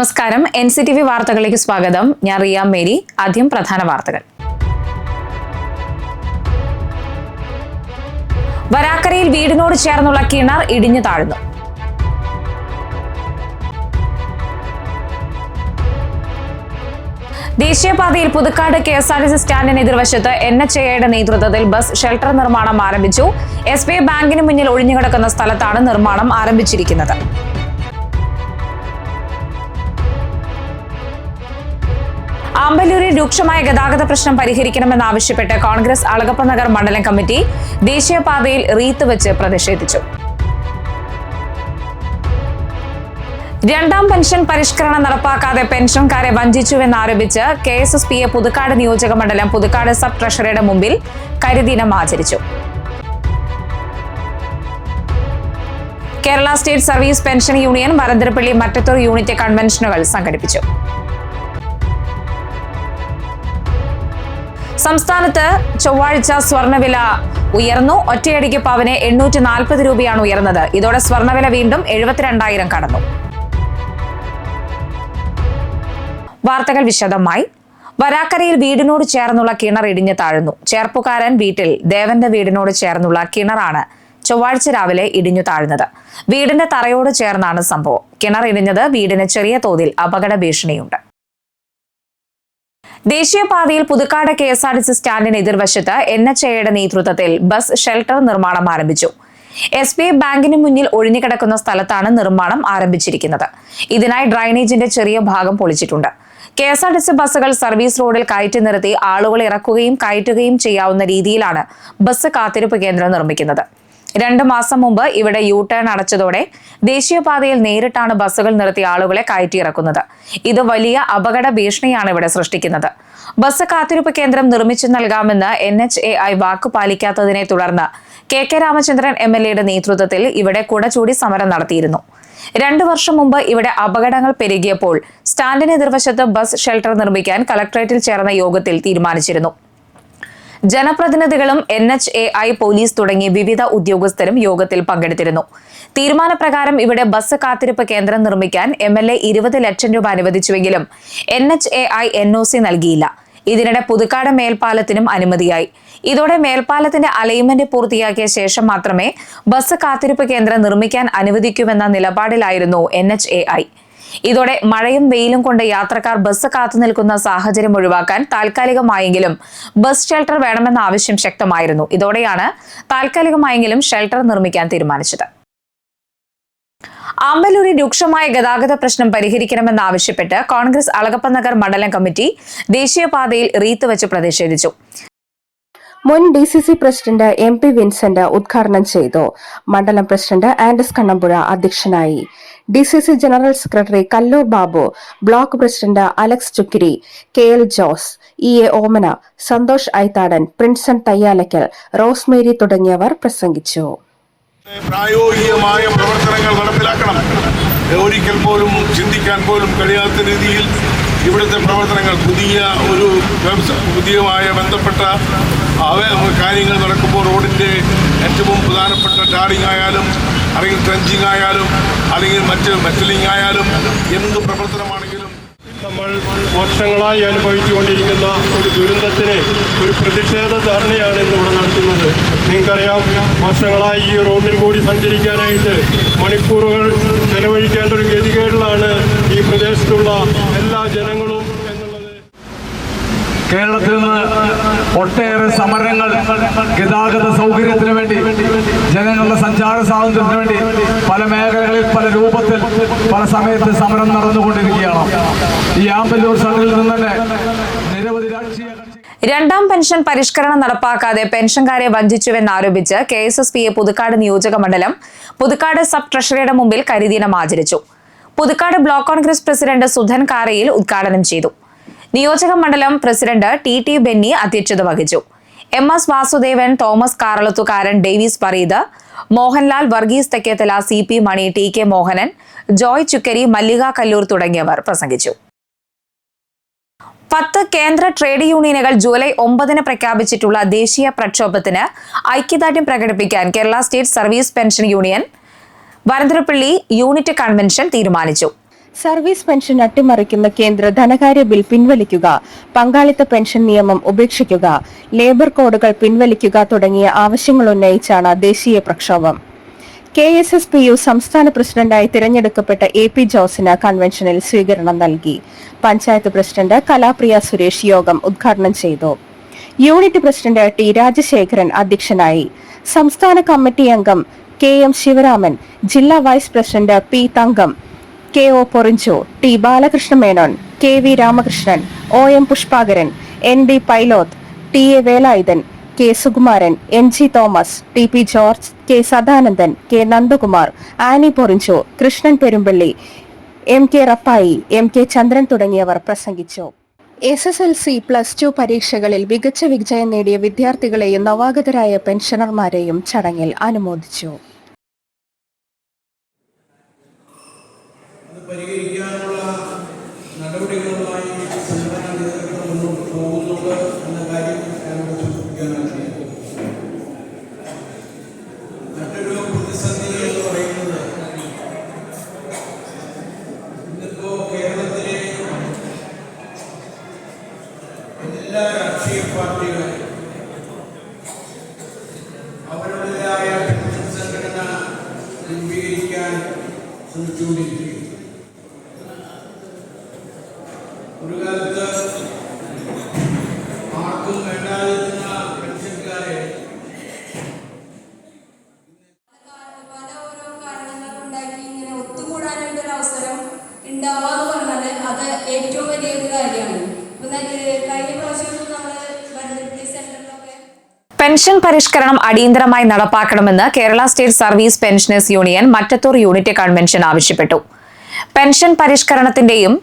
നമസ്കാരം. NCTV വാർത്തകളിലേക്ക് സ്വാഗതം. ഞാൻ റിയ മേരി. ആദ്യം പ്രധാന വാർത്തകൾ. വരാക്കരയിൽ വീടിനോട് ചേർന്നുള്ള കിണർ ഇടിഞ്ഞു താഴ്ന്നു. ദേശീയപാതയിൽ പുതുക്കാട് KSRTC സ്റ്റാൻഡിന് എതിർവശത്ത് NHAIയുടെ നേതൃത്വത്തിൽ ബസ് ഷെൽട്ടർ നിർമ്മാണം ആരംഭിച്ചു. SBI ബാങ്കിന് മുന്നിൽ ഒഴിഞ്ഞുകിടക്കുന്ന സ്ഥലത്താണ് നിർമ്മാണം ആരംഭിച്ചിരിക്കുന്നത്. ആമ്പല്ലൂരിൽ രൂക്ഷമായ ഗതാഗത പ്രശ്നം പരിഹരിക്കണമെന്നാവശ്യപ്പെട്ട് കോൺഗ്രസ് അളഗപ്പനഗർ മണ്ഡലം കമ്മിറ്റി ദേശീയപാതയിൽ റീത്ത് വെച്ച് പ്രതിഷേധിച്ചു. രണ്ടാം പെൻഷൻ പരിഷ്കരണം നടപ്പാക്കാതെ പെൻഷൻകാരെ വഞ്ചിച്ചുവെന്നാരോപിച്ച് KSSPA പുതുക്കാട് നിയോജക മണ്ഡലം പുതുക്കാട് സബ് ട്രഷറിയുടെ മുമ്പിൽ കരിദിനം ആചരിച്ചു. Kerala state service pension union Varantharappilly Mattathur unit കൺവെൻഷനുകൾ സംഘടിപ്പിച്ചു. സംസ്ഥാനത്ത് ചൊവ്വാഴ്ച സ്വർണ്ണവില ഉയർന്നു. ഒറ്റയടിക്ക് പവന് 840 രൂപയാണ് ഉയർന്നത്. ഇതോടെ സ്വർണ്ണവില വീണ്ടും 72,000 കടന്നു. വാർത്തകൾ വിശദമായി. വരാക്കരയിൽ വീടിനോട് ചേർന്നുള്ള കിണർ ഇടിഞ്ഞു താഴ്ന്നു. ചേർപ്പുകാരൻ വീട്ടിൽ ദേവന്റെ വീടിനോട് ചേർന്നുള്ള കിണറാണ് ചൊവ്വാഴ്ച രാവിലെ ഇടിഞ്ഞു താഴ്ന്നത്. വീടിന്റെ തറയോട് ചേർന്നാണ് സംഭവം. കിണർ ഇടിഞ്ഞത് വീടിന് ചെറിയ തോതിൽ അപകട ഭീഷണിയുണ്ട്. ദേശീയപാതയിൽ പുതുക്കാട് KSRTC സ്റ്റാൻഡിന് എതിർവശത്ത് NHAIയുടെ നേതൃത്വത്തിൽ ബസ് ഷെൽട്ടർ നിർമ്മാണം ആരംഭിച്ചു. SBI ബാങ്കിന് മുന്നിൽ ഒഴിഞ്ഞുകിടക്കുന്ന സ്ഥലത്താണ് നിർമ്മാണം ആരംഭിച്ചിരിക്കുന്നത്. ഇതിനായി ഡ്രൈനേജിന്റെ ചെറിയ ഭാഗം പൊളിച്ചിട്ടുണ്ട്. KSRTC ബസ്സുകൾ സർവീസ് റോഡിൽ കയറ്റി നിർത്തി ആളുകളെ ഇറക്കുകയും കയറ്റുകയും ചെയ്യാവുന്ന രീതിയിലാണ് ബസ് കാത്തിരിപ്പ് കേന്ദ്രം നിർമ്മിക്കുന്നത്. 2 മാസം മുമ്പ് ഇവിടെ U-ടേൺ അടച്ചതോടെ ദേശീയപാതയിൽ നേരിട്ടാണ് ബസ്സുകൾ നിർത്തി ആളുകളെ കയറ്റിയിറക്കുന്നത്. ഇത് വലിയ അപകട ഭീഷണിയാണ് ഇവിടെ സൃഷ്ടിക്കുന്നത്. ബസ് കാത്തിരിപ്പ് കേന്ദ്രം നിർമ്മിച്ചു നൽകാമെന്ന് NHAI വാക്കു പാലിക്കാത്തതിനെ തുടർന്ന് KK രാമചന്ദ്രൻ MLAയുടെ നേതൃത്വത്തിൽ ഇവിടെ കുടചൂടി സമരം നടത്തിയിരുന്നു. 2 വർഷം മുമ്പ് ഇവിടെ അപകടങ്ങൾ പെരുകിയപ്പോൾ സ്റ്റാൻഡിന് എതിർവശത്ത് ബസ് ഷെൽട്ടർ നിർമ്മിക്കാൻ കളക്ടറേറ്റിൽ ചേർന്ന യോഗത്തിൽ തീരുമാനിച്ചിരുന്നു. ജനപ്രതിനിധികളും NHAI പോലീസ് തുടങ്ങിയ വിവിധ ഉദ്യോഗസ്ഥരും യോഗത്തിൽ പങ്കെടുത്തിരുന്നു. തീരുമാനപ്രകാരം ഇവിടെ ബസ് കാത്തിരിപ്പ് കേന്ദ്രം നിർമ്മിക്കാൻ MLA 20 ലക്ഷം രൂപ അനുവദിച്ചുവെങ്കിലും NHAI NOC നൽകിയില്ല. ഇതിനിടെ പുതുക്കാട് മേൽപ്പാലത്തിനും അനുമതിയായി. ഇതോടെ മേൽപ്പാലത്തിന്റെ അലൈൻമെന്റ് പൂർത്തിയാക്കിയ ശേഷം മാത്രമേ ബസ് കാത്തിരിപ്പ് കേന്ദ്രം നിർമ്മിക്കാൻ അനുവദിക്കൂവെന്ന നിലപാടിലായിരുന്നു NHAI. ഇതോടെ മഴയും വെയിലും കൊണ്ട് യാത്രക്കാർ ബസ് കാത്തുനിൽക്കുന്ന സാഹചര്യം ഒഴിവാക്കാൻ താൽക്കാലികമായെങ്കിലും ബസ് ഷെൽട്ടർ വേണമെന്ന ആവശ്യം ശക്തമായിരുന്നു. ഇതോടെയാണ് താൽക്കാലികമായെങ്കിലും ഷെൽട്ടർ നിർമ്മിക്കാൻ തീരുമാനിച്ചത്. ആമ്പല്ലൂരിൽ രൂക്ഷമായ ഗതാഗത പ്രശ്നം പരിഹരിക്കണമെന്നാവശ്യപ്പെട്ട് കോൺഗ്രസ് അളഗപ്പനഗർ മണ്ഡലം കമ്മിറ്റി ദേശീയപാതയിൽ റീത്ത് വെച്ച് പ്രതിഷേധിച്ചു. മുൻ DCC പ്രസിഡന്റ് MP വിൻസെന്റ് ഉദ്ഘാടനം ചെയ്തു. മണ്ഡലം പ്രസിഡന്റ് ആൻഡസ് കണ്ണമ്പുഴ അധ്യക്ഷനായി. DCC general secretary Kallur Babu, block president Alex Chukkiri, KL Jose, EA ഓമന, സന്തോഷ് ഐത്താടൻ, പ്രിൻസൺ തയ്യാലക്കൽ, റോസ്മേരി തുടങ്ങിയവർ പ്രസംഗിച്ചു. പ്രായോഗികമായ പ്രവർത്തനങ്ങൾ നടപ്പിലാക്കണം. ഒരിക്കൽ പോലും ചിന്തിക്കാൻ പോലും കഴിയാത്ത രീതിയിൽ ഇവിടുത്തെ പ്രവർത്തനങ്ങൾ പുതിയമായ ബന്ധപ്പെട്ട കാര്യങ്ങൾ നടക്കുമ്പോൾ റോഡിൻ്റെ ഏറ്റവും പ്രധാനപ്പെട്ട ടാറിംഗ് ആയാലും അല്ലെങ്കിൽ ട്രെഞ്ചിങ് ആയാലും അല്ലെങ്കിൽ മറ്റ് മെറ്റലിംഗ് ആയാലും എന്ത് പ്രവർത്തനമാണെങ്കിലും നമ്മൾ വർഷങ്ങളായി അനുഭവിച്ചുകൊണ്ടിരിക്കുന്ന ഒരു ദുരന്തത്തിന് ഒരു പ്രതിഷേധ ധർണയാണ് ഇന്നിവിടെ നടത്തുന്നത്. നിങ്ങൾക്കറിയാം, വർഷങ്ങളായി ഈ റോഡിൽ കൂടി സഞ്ചരിക്കാനായിട്ട് മണിക്കൂറുകൾ ചെലവഴിക്കേണ്ട ഒരു ഗതികേടിലാണ് ഈ പ്രദേശത്തുള്ള എല്ലാ ജനങ്ങളും എന്നുള്ളത്. കേരളത്തിൽ നിന്ന് ഒട്ടേറെ സമരങ്ങൾ ഗതാഗത സൗകര്യത്തിന് വേണ്ടി, ജനങ്ങളുടെ സഞ്ചാര സ്വാതന്ത്ര്യത്തിന് വേണ്ടി പല മേഖലകളിൽ പല രൂപത്തിൽ പല സമയത്ത് സമരം നടന്നുകൊണ്ടിരിക്കുകയാണ്. ഈ ആമ്പല്ലൂർ സണ്ടിൽ നിന്ന് തന്നെ നിരവധി രാഷ്ട്രീയ രണ്ടാം പെൻഷൻ പരിഷ്കരണം നടപ്പാക്കാതെ പെൻഷൻകാരെ വഞ്ചിച്ചുവെന്നാരോപിച്ച് KSSPA പുതുക്കാട് നിയോജക മണ്ഡലം പുതുക്കാട് സബ് ട്രഷറിയുടെ മുമ്പിൽ കരിദിനം ആചരിച്ചു. പുതുക്കാട് ബ്ലോക്ക് കോൺഗ്രസ് പ്രസിഡന്റ് സുധൻ കാരയിൽ ഉദ്ഘാടനം ചെയ്തു. നിയോജക മണ്ഡലം പ്രസിഡന്റ് TT ബെന്നി അധ്യക്ഷത വഹിച്ചു. MS Vasudevan, Thomas Karalathukaran, Davis Pareed, Mohanlal, Varghese Thekkethala, CP Mani, TK Mohanan, Joy Chukkari, Mallika Kallur തുടങ്ങിയവർ പ്രസംഗിച്ചു. 10 കേന്ദ്ര ട്രേഡ് യൂണിയനുകൾ ജൂലൈ 9 പ്രഖ്യാപിച്ചിട്ടുള്ള ദേശീയ പ്രക്ഷോഭത്തിന് ഐക്യദാർഢ്യം പ്രകടിപ്പിക്കാൻ Kerala state service pension union Varantharappilly unit convention തീരുമാനിച്ചു. സർവീസ് പെൻഷൻ അട്ടിമറിക്കുന്ന കേന്ദ്ര ധനകാര്യ ബിൽ പിൻവലിക്കുക, പങ്കാളിത്ത പെൻഷൻ നിയമം ഉപേക്ഷിക്കുക, ലേബർ കോഡുകൾ പിൻവലിക്കുക തുടങ്ങിയ ആവശ്യങ്ങൾ ഉന്നയിച്ചാണ് ദേശീയ പ്രക്ഷോഭം. KSSPU സംസ്ഥാന പ്രസിഡന്റായി തിരഞ്ഞെടുക്കപ്പെട്ട AP ജോസിന് കൺവെൻഷനിൽ സ്വീകരണം നൽകി. പഞ്ചായത്ത് പ്രസിഡന്റ് കലാപ്രിയ സുരേഷ് യോഗം ഉദ്ഘാടനം ചെയ്തു. യൂണിറ്റ് പ്രസിഡന്റ് T രാജശേഖരൻ അധ്യക്ഷനായി. സംസ്ഥാന കമ്മിറ്റി അംഗം KM ശിവരാമൻ, ജില്ലാ vice president P Thankam, KO Porinju, T Balakrishna Menon, KV Ramakrishnan, OM Pushpakaran, ND Pailoth, TA Velayudhan, K Sukumaran, MG Thomas, TP George, K Sadanandan, K Nandakumar, Annie Porinju, Krishnan Perumpally, MK Rappai, MK Chandran തുടങ്ങിയവർ പ്രസംഗിച്ചു. SSLC +2 പരീക്ഷകളിൽ മികച്ച വിജയം നേടിയ വിദ്യാർത്ഥികളെയും നവാഗതരായ പെൻഷനർമാരെയും ചടങ്ങിൽ അനുമോദിച്ചു. പരിഹരിക്കാനുള്ള നടപടികളുമായി സംഘടനാ നേതൃത്വം മുന്നോട്ട് പോകുന്നുണ്ട് എന്ന കാര്യം ഞാനിവിടെ സൂചിപ്പിക്കാനാണ്. മറ്റൊരു പ്രതിസന്ധി എന്ന് പറയുന്നത് ഇന്നിപ്പോ കേരളത്തിലെ എല്ലാ രാഷ്ട്രീയ പാർട്ടികളും അവരുടേതായ പെൻഷൻ സംഘടന രൂപീകരിക്കാൻ ശ്രമിച്ചുകൊണ്ടിരിക്കുകയും ഒരു കാലത്ത് ആർക്കും വേണ്ടാതിരുന്ന പെൻഷൻകാരെ പല ഓരോ കാരണങ്ങൾ ഉണ്ടാക്കി ഇങ്ങനെ ഒത്തുകൂടാനായിട്ടൊരു അവസരം ഉണ്ടാവാന്ന് പറഞ്ഞാൽ അത് ഏറ്റവും വലിയൊരു കാര്യമാണ്. കഴിഞ്ഞ പ്രാവശ്യം നമ്മൾ ഭരണത്തിൽ സെന്ററിലൊക്കെ പെൻഷൻ പരിഷ്കരണം അടിയന്തരമായി നടപ്പാക്കണമെന്ന് Kerala state service pensioners union Mattathur unit convention ആവശ്യപ്പെട്ടു. പെൻഷൻ പരിഷ്കരണത്തിന്റെയും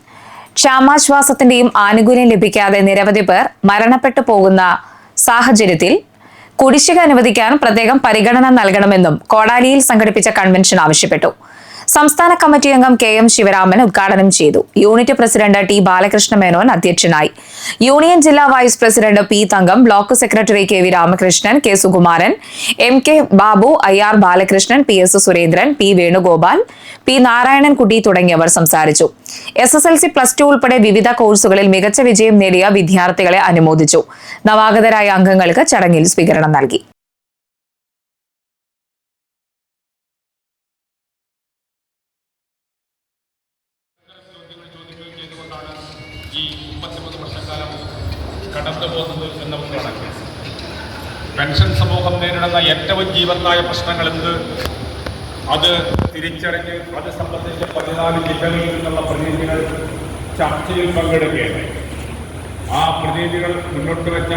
ക്ഷാമാശ്വാസത്തിന്റെയും ആനുകൂല്യം ലഭിക്കാതെ നിരവധി പേർ മരണപ്പെട്ടു പോകുന്ന സാഹചര്യത്തിൽ കുടിശ്ശിക അനുവദിക്കാൻ പ്രത്യേകം പരിഗണന നൽകണമെന്നും കോടാലിയിൽ സംഘടിപ്പിച്ച കൺവെൻഷൻ ആവശ്യപ്പെട്ടു. സംസ്ഥാന കമ്മിറ്റി അംഗം KM ശിവരാമൻ ഉദ്ഘാടനം ചെയ്തു. Unit president T Balakrishna Menon അധ്യക്ഷനായി. യൂണിയൻ ജില്ലാ vice president P Thankam, block secretary KV Ramakrishnan, K Sukumaran, MK Babu, IR Balakrishnan, PS Surendran, P Venugopal, P Narayanankutty തുടങ്ങിയവർ സംസാരിച്ചു. SSLC +2 ഉൾപ്പെടെ വിവിധ കോഴ്സുകളിൽ മികച്ച വിജയം നേടിയ വിദ്യാർത്ഥികളെ അനുമോദിച്ചു. നവാഗതരായ അംഗങ്ങൾക്ക് ചടങ്ങിൽ സ്വീകരണം നൽകി. ഈ 33 വർഷക്കാലം കടന്നു പോകുന്നത് എന്ന് നമുക്ക് കണക്ക്. പെൻഷൻ സമൂഹം നേരിടുന്ന ഏറ്റവും ജീവനായ പ്രശ്നങ്ങൾ എന്ത്, അത് തിരിച്ചറിഞ്ഞ് അത് സംബന്ധിച്ച് 14 ജില്ലകളിൽ നിന്നുള്ള പ്രതിനിധികൾ ചർച്ചയിൽ പങ്കെടുക്കുകയാണ്. ആ പ്രതിനിധികൾ മുന്നോട്ട് വെച്ച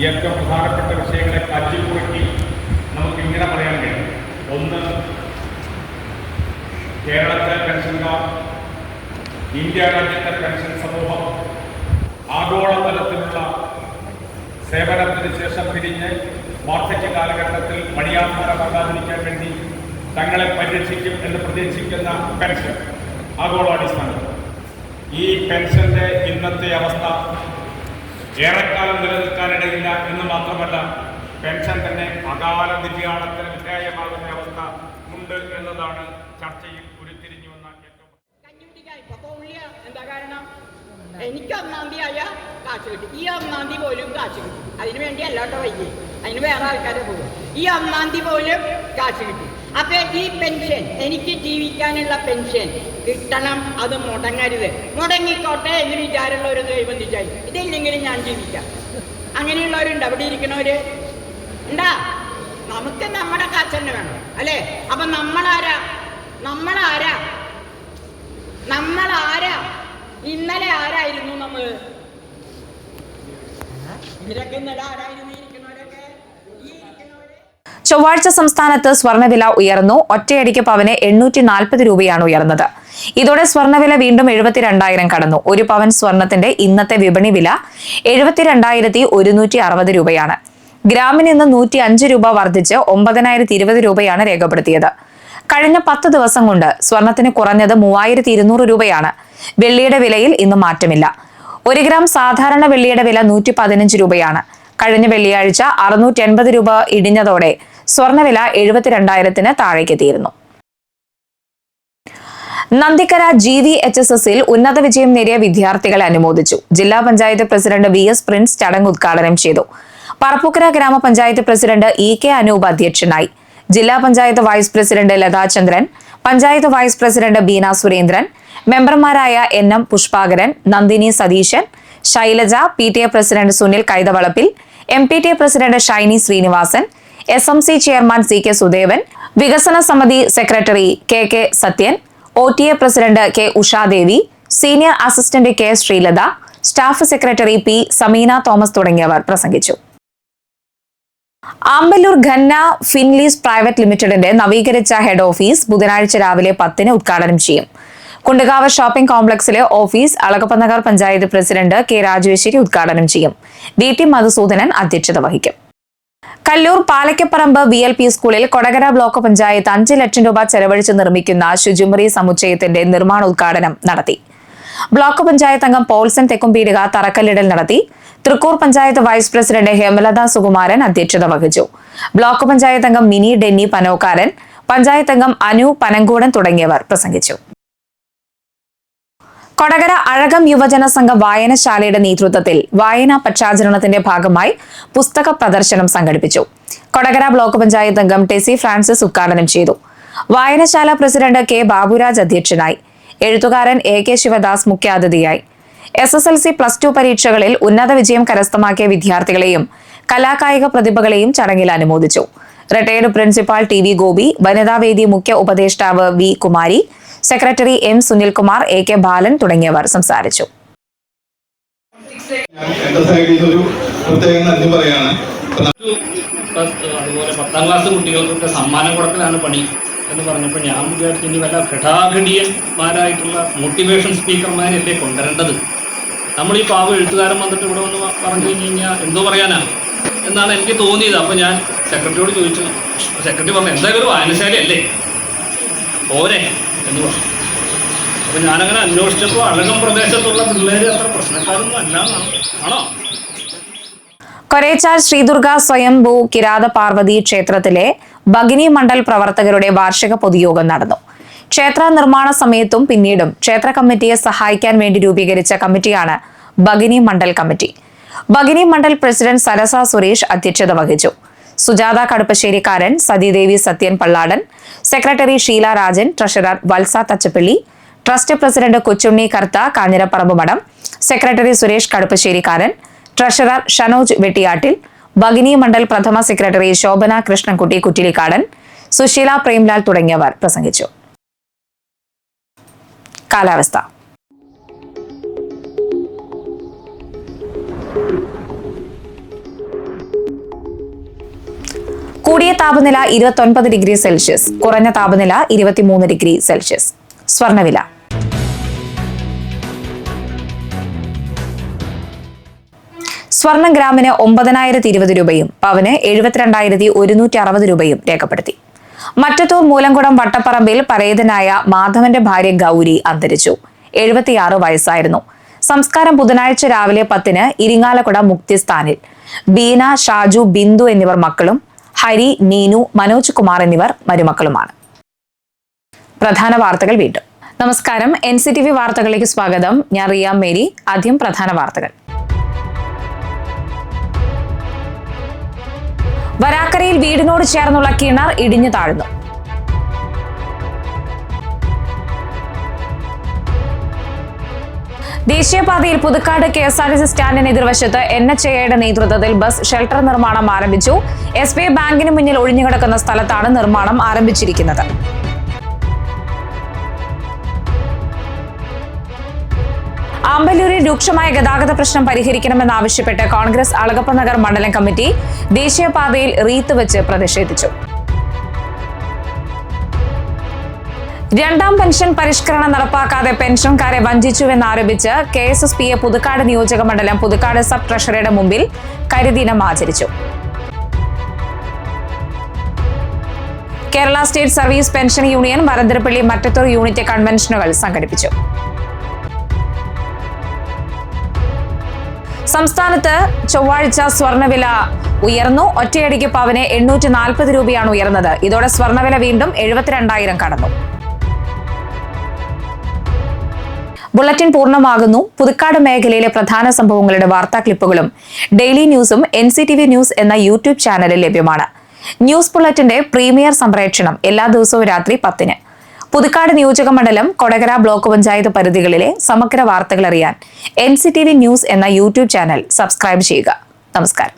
ഏറ്റവും പ്രധാനപ്പെട്ട വിഷയങ്ങളെ കാറ്റിക്കുറുക്കി നമുക്ക് ഇങ്ങനെ പറയാൻ കഴിയും. ഒന്ന്, കേരളത്തിലെ പെൻഷൻകാർ, ഇന്ത്യ രാജ്യത്തെ പെൻഷൻ സമൂഹം ആഗോളതലത്തിലുള്ള സേവനത്തിന് ശേഷം പിരിഞ്ഞ് വാർദ്ധക്യ കാലഘട്ടത്തിൽ പണിയാത്മകമാകാതിരിക്കാൻ വേണ്ടി തങ്ങളെ പരിരക്ഷിക്കും എന്ന് പ്രതീക്ഷിക്കുന്ന പെൻഷൻ ആഗോളാടിസ്ഥാനത്തിൽ. ഈ പെൻഷന്റെ ഇന്നത്തെ അവസ്ഥ ഏറെക്കാലം നിലനിൽക്കാനിടയില്ല എന്ന് മാത്രമല്ല, പെൻഷൻ തന്നെ അകാല നിര്യാണത്തിന് വിധേയമാകുന്ന അവസ്ഥ ഉണ്ട് എന്നതാണ് ചർച്ചയിൽ ഉരുത്തിരിഞ്ഞു വന്ന ഏറ്റവും. എന്താ കാരണം? എനിക്ക് 1-ാം തീയതി ആയ കാശ് കിട്ടും, ഈ 1-ാം തീയതി പോലും കാശ് കിട്ടും. അതിന് വേണ്ടി അല്ലാട്ടോ വൈകി, അതിന് വേറെ ആൾക്കാരെ പോകും. ഈ 1-ാം തീയതി പോലും കാശ് കിട്ടും. അപ്പൊ ഈ പെൻഷൻ, എനിക്ക് ജീവിക്കാനുള്ള പെൻഷൻ കിട്ടണം, അത് മുടങ്ങരുത്. മുടങ്ങിക്കോട്ടെ എന്ന് വിചാരമുള്ളവർ ദൈവബന്ധിച്ചായി, ഇതില്ലെങ്കിലും ഞാൻ ജീവിക്കാം. അങ്ങനെയുള്ളവരുണ്ട് അവിടെ ഇരിക്കണവര് ഉണ്ടാ. നമുക്ക് നമ്മുടെ കാശ് തന്നെ വേണം അല്ലേ? അപ്പൊ നമ്മളാരാ? ഇന്നലെ ആരായിരുന്നു നമ്മൾ? ഇവരൊക്കെ ഇന്നലെ ആരായിരുന്നു ഇരിക്കുന്നവരൊക്കെ? ചൊവ്വാഴ്ച സംസ്ഥാനത്ത് സ്വർണ്ണവില ഉയർന്നു. ഒറ്റയടിക്ക് പവന് 840 രൂപയാണ് ഉയർന്നത്. ഇതോടെ സ്വർണ്ണവില വീണ്ടും 72,000 കടന്നു. ഒരു പവൻ സ്വർണത്തിന്റെ ഇന്നത്തെ വിപണി വില 72,160 രൂപയാണ്. ഗ്രാമിന് ഇന്ന് 105 രൂപ വർദ്ധിച്ച് 9,020 രൂപയാണ് രേഖപ്പെടുത്തിയത്. കഴിഞ്ഞ 10 ദിവസം കൊണ്ട് സ്വർണത്തിന് കുറഞ്ഞത് 3,200 രൂപയാണ്. വെള്ളിയുടെ വിലയിൽ ഇന്ന് മാറ്റമില്ല. 1 ഗ്രാം സാധാരണ വെള്ളിയുടെ വില 115 രൂപയാണ്. കഴിഞ്ഞ വെള്ളിയാഴ്ച 680 രൂപ ഇടിഞ്ഞതോടെ സ്വർണ്ണവില 72,000 താഴേക്കെത്തിയിരുന്നു. നന്ദിക്കര GVHSSൽ ഉന്നത വിജയം നേടിയ വിദ്യാർത്ഥികളെ അനുമോദിച്ചു. ജില്ലാ പഞ്ചായത്ത് പ്രസിഡന്റ് VS പ്രിൻസ് ചടങ്ങ് ഉദ്ഘാടനം ചെയ്തു. പറപ്പൂക്കര ഗ്രാമപഞ്ചായത്ത് പ്രസിഡന്റ് EK അനൂപ് അധ്യക്ഷനായി. ജില്ലാ panchayat vice president Lathachandran, panchayat vice president Beena Surendran, മെമ്പർമാരായ NM Pushpakaran, Nandini Satheesan, Shailaja, PTA president Sunil Kaithavalappil, MPTA president Shiny Srinivasan, SMC chairman CK Sudevan, വികസന സമിതി secretary KK Sathyan, OTA president K Ushadevi, senior assistant K Sreelatha, staff secretary P Sameena Thomas തുടങ്ങിയവർ പ്രസംഗിച്ചു. ആമ്പല്ലൂർ ഖന്ന ഫിൻലീസ് പ്രൈവറ്റ് ലിമിറ്റഡിന്റെ നവീകരിച്ച ഹെഡ് ഓഫീസ് ബുധനാഴ്ച രാവിലെ 10 ഉദ്ഘാടനം ചെയ്യും. കുണ്ടുകാവ് ഷോപ്പിംഗ് കോംപ്ലക്സിലെ office Alakappanagar panchayat president K Rajeshwari ഉദ്ഘാടനം ചെയ്യും. DT മധുസൂദനൻ അധ്യക്ഷത വഹിക്കും. കല്ലൂർ പാലക്കപ്പറമ്പ് VLP സ്കൂളിൽ കൊടകര ബ്ലോക്ക് പഞ്ചായത്ത് 5 ലക്ഷം രൂപ ചെലവഴിച്ച് നിർമ്മിക്കുന്ന ശുചിമുറി സമുച്ചയത്തിന്റെ നിർമ്മാണോദ്ഘാടനം നടത്തി. ബ്ലോക്ക് പഞ്ചായത്ത് അംഗം പോൾസൺ തെക്കുംപീടിക തറക്കല്ലിടൽ നടത്തി. തൃക്കൂർ പഞ്ചായത്ത് വൈസ് പ്രസിഡന്റ് ഹേമലത സുകുമാരൻ അധ്യക്ഷത വഹിച്ചു. ബ്ലോക്ക് പഞ്ചായത്ത് അംഗം മിനി ഡെന്നി പനോക്കാരൻ, പഞ്ചായത്ത് അംഗം അനു പനങ്കൂടൻ തുടങ്ങിയവർ പ്രസംഗിച്ചു. കൊടകര അഴകം യുവജന സംഘം വായനശാലയുടെ നേതൃത്വത്തിൽ വായനാ പക്ഷാചരണത്തിന്റെ ഭാഗമായി പുസ്തക പ്രദർശനം സംഘടിപ്പിച്ചു. കൊടകര ബ്ലോക്ക് പഞ്ചായത്ത് അംഗം ടെസി ഫ്രാൻസിസ് ഉദ്ഘാടനം ചെയ്തു. വായനശാല പ്രസിഡന്റ് K ബാബുരാജ് അധ്യക്ഷനായി. എഴുത്തുകാരൻ AK ശിവദാസ് മുഖ്യാതിഥിയായി. SSLC +2 പരീക്ഷകളിൽ ഉന്നത വിജയം കരസ്ഥമാക്കിയ വിദ്യാർത്ഥികളെയും കലാകായിക പ്രതിഭകളെയും ചടങ്ങിൽ അനുമോദിച്ചു. റിട്ടയർഡ് പ്രിൻസിപ്പാൾ TV ഗോപി, വനിതാവേദി മുഖ്യ ഉപദേഷ്ടാവ് V Kumari, secretary M Sunilkumar, AK ബാലൻ തുടങ്ങിയവർ സംസാരിച്ചു. അതുപോലെ 10ാം ക്ലാസ് കുട്ടികൾക്കൊക്കെ സമ്മാനം കൊടുക്കലാണ് പണി എന്ന് പറഞ്ഞപ്പോൾ ഞാൻ വിചാരിച്ചു ഇനി വല്ല ഘടാഘടിയന്മാരായിട്ടുള്ള മോട്ടിവേഷൻ സ്പീക്കർമാരല്ലേ കൊണ്ടുവരേണ്ടത്. നമ്മൾ ഈ പാവ എഴുത്തുകാരൻ വന്നിട്ട് ഇവിടെ വന്ന് പറഞ്ഞു കഴിഞ്ഞാൽ എന്തോ പറയാനാണ് എന്നാണ് എനിക്ക് തോന്നിയത്. അപ്പോൾ ഞാൻ സെക്രട്ടറിയോട് ചോദിച്ചു. സെക്രട്ടറി പറഞ്ഞു എന്തായാലും ഒരു വായനശാലയല്ലേ പോരെ എന്ന് പറഞ്ഞു. അപ്പോൾ ഞാനങ്ങനെ അന്വേഷിച്ചപ്പോൾ അഴകം പ്രദേശത്തുള്ള പിള്ളേർ അത്ര പ്രശ്നക്കാരൊന്നും അല്ല ആണോ. കൊരേച്ചാൽ ശ്രീദുർഗ സ്വയംഭൂ കിരാത പാർവതി ക്ഷേത്രത്തിലെ ഭഗിനി മണ്ഡൽ പ്രവർത്തകരുടെ വാർഷിക പൊതുയോഗം നടന്നു. ക്ഷേത്ര നിർമ്മാണ സമയത്തും പിന്നീടും ക്ഷേത്ര കമ്മിറ്റിയെ സഹായിക്കാൻ വേണ്ടി രൂപീകരിച്ച കമ്മിറ്റിയാണ് ഭഗിനി മണ്ഡൽ കമ്മിറ്റി. ഭഗിനി മണ്ഡൽ പ്രസിഡന്റ് സരസ സുരേഷ് അധ്യക്ഷത വഹിച്ചു. സുജാത കടുപ്പശ്ശേരിക്കാരൻ, സതീദേവി സത്യൻ പള്ളാടൻ, സെക്രട്ടറി ഷീല രാജൻ, ട്രഷറർ വത്സ തച്ചപ്പള്ളി, ട്രസ്റ്റ് പ്രസിഡന്റ് കൊച്ചുണ്ണി കർത്ത കാഞ്ഞിരപ്പറമ്പ് മഠം, സെക്രട്ടറി സുരേഷ് കടുപ്പശ്ശേരിക്കാരൻ, ട്രഷറർ ഷനോജ് വെട്ടിയാട്ടിൽ, ഭഗിനി മണ്ഡൽ പ്രഥമ സെക്രട്ടറി ശോഭന കൃഷ്ണൻകുട്ടി കുറ്റിലിക്കാടൻ, സുശീല പ്രേംലാൽ തുടങ്ങിയവർ പ്രസംഗിച്ചു. കാലാവസ്ഥ. കൂടിയ താപനില 29 ഡിഗ്രി സെൽഷ്യസ്, കുറഞ്ഞ താപനില 23 ഡിഗ്രി സെൽഷ്യസ്. സ്വർണ്ണവില. സ്വർണം ഗ്രാമിന് 9,020 രൂപയും പവന് 72,160 രൂപയും രേഖപ്പെടുത്തി. മറ്റത്തൂർ മൂലംകുളം വട്ടപ്പറമ്പിൽ പരേതനായ മാധവന്റെ ഭാര്യ ഗൗരി അന്തരിച്ചു. 76 വയസ്സായിരുന്നു. സംസ്കാരം ബുധനാഴ്ച രാവിലെ 10 ഇരിങ്ങാലക്കുട മുക്തിസ്ഥാനിൽ. ബീന, ഷാജു, ബിന്ദു എന്നിവർ മക്കളും ഹരി, നീനു, മനോജ് കുമാർ എന്നിവർ മരുമക്കളുമാണ്. പ്രധാന വാർത്തകൾ വീണ്ടും. നമസ്കാരം. NCTV വാർത്തകളിലേക്ക് സ്വാഗതം. ഞാൻ റിയ മേരി. ആദ്യം പ്രധാന വാർത്തകൾ. വരാക്കരയിൽ വീടിനോട് ചേർന്നുള്ള കിണർ ഇടിഞ്ഞു താഴ്ന്നു. ദേശീയപാതയിൽ പുതുക്കാട് KSRTC സ്റ്റാൻഡിന് എതിർവശത്ത് NHAIയുടെ നേതൃത്വത്തിൽ ബസ് ഷെൽട്ടർ നിർമ്മാണം ആരംഭിച്ചു. SBI ബാങ്കിന് മുന്നിൽ ഒഴിഞ്ഞുകിടക്കുന്ന സ്ഥലത്താണ് നിർമ്മാണം ആരംഭിച്ചിരിക്കുന്നത്. ആമ്പല്ലൂരിൽ രൂക്ഷമായ ഗതാഗത പ്രശ്നം പരിഹരിക്കണമെന്നാവശ്യപ്പെട്ട് കോൺഗ്രസ് അളകപ്പനഗർ മണ്ഡലം കമ്മിറ്റി ദേശീയപാതയിൽ റീത്ത് വെച്ച് പ്രതിഷേധിച്ചു. രണ്ടാം പെൻഷൻ പരിഷ്കരണം നടപ്പാക്കാതെ പെൻഷൻകാരെ വഞ്ചിച്ചുവെന്നാരോപിച്ച് KSSPA പുതുക്കാട് നിയോജക മണ്ഡലം പുതുക്കാട് സബ് ട്രഷറിയുടെ മുമ്പിൽ കരിദിനം ആചരിച്ചു. Kerala state service pension union Varantharappilly Mattathur unit കൺവെൻഷനുകൾ സംഘടിപ്പിച്ചു. സംസ്ഥാനത്ത് ചൊവ്വാഴ്ച സ്വർണ്ണവില ഉയർന്നു. ഒറ്റയടിക്ക് പവന് 840 രൂപയാണ് ഉയർന്നത്. ഇതോടെ സ്വർണ്ണവില വീണ്ടും 72,000 കടന്നു. ബുള്ളറ്റിൻ പൂർണ്ണമാകുന്നു. പുതുക്കാട് മേഖലയിലെ പ്രധാന സംഭവങ്ങളുടെ വാർത്താ ക്ലിപ്പുകളും ഡെയിലി ന്യൂസും NCTV ന്യൂസ് എന്ന യൂട്യൂബ് ചാനലിൽ ലഭ്യമാണ്. ന്യൂസ് ബുള്ളറ്റിന്റെ പ്രീമിയർ സംപ്രേഷണം എല്ലാ ദിവസവും രാത്രി 10-ന്. പുതുക്കാട് നിയോജക മണ്ഡലം, കൊടകര ബ്ലോക്ക് പഞ്ചായത്ത് പരിധികളിലെ സമഗ്ര വാർത്തകൾ അറിയാൻ NCTV ന്യൂസ് എന്ന യൂട്യൂബ് ചാനൽ സബ്സ്ക്രൈബ് ചെയ്യുക. നമസ്കാരം.